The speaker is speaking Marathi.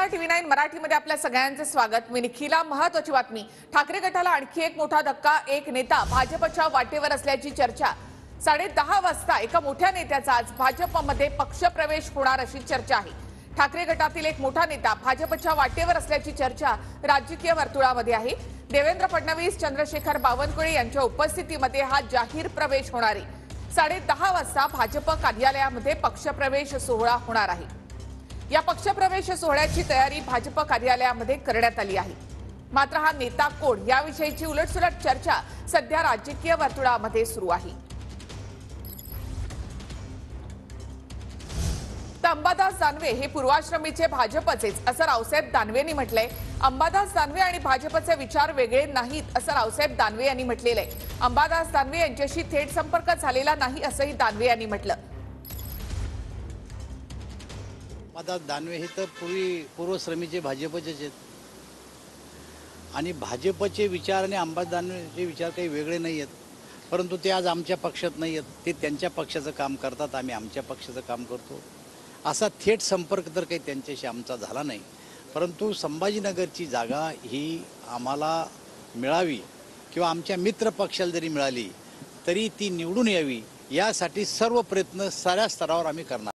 नमस्कार, TV9 मराठीमध्ये आपल्या सगळ्यांचे स्वागत। मी निखिला। महत्त्वाची बातमी, ठाकरे गटाला आणखी एक मोठा धक्का। एक नेता भाजपच्या वाटेवर असल्याची चर्चा। 10:30 वाजता एका मोठ्या नेत्याचा आज भाजपमध्ये पक्षप्रवेश होणार अशी चर्चा आहे। ठाकरे गटातील एक मोठा नेता भाजपच्या वाटेवर असल्याची चर्चा राजकीय वर्तुळामध्ये आहे। देवेंद्र फडणवीस, चंद्रशेखर बावनकुळे यांच्या उपस्थितीमध्ये हा जाहीर प्रवेश होणार आहे। 10:30 वाजता भाजप कार्यालयामध्ये पक्षप्रवेश सोहळा होणार आहे। या पक्षप्रवेश सोहळ्याची तयारी भाजप कार्यालयामध्ये करण्यात आली आहे। मात्र हा नेता कोण याविषयीची उलटसुलट चर्चा सध्या राजकीय वर्तुळामध्ये सुरू आहे। अंबादास दानवे हे पूर्वाश्रमीचे भाजपचेच असं रावसाहेब दानवेंनी म्हटलंय। अंबादास दानवे आणि भाजपचे विचार वेगळे नाहीत असं रावसाहेब दानवे यांनी म्हटलेलं आहे। अंबादास दानवे यांच्याशी थेट संपर्क झालेला नाही असंही दानवे यांनी म्हटलं। अंबादास दानवे हे तर पूर्वश्रमीचे भाजपचेच आहेत आणि भाजपचे विचार आणि अंबादास दानवेचे विचार काही वेगळे नाही आहेत, परंतु ते आज आमच्या पक्षात नाही आहेत। ते त्यांच्या पक्षाचं काम करतात, आम्ही आमच्या पक्षाचं काम करतो। असा थेट संपर्क तर काही त्यांच्याशी आमचा झाला नाही, परंतु संभाजीनगरची जागा ही आम्हाला मिळावी किंवा आमच्या मित्र पक्षाला जरी मिळाली तरी ती निवडून यावी यासाठी सर्व प्रयत्न साऱ्या स्तरावर आम्ही करणार।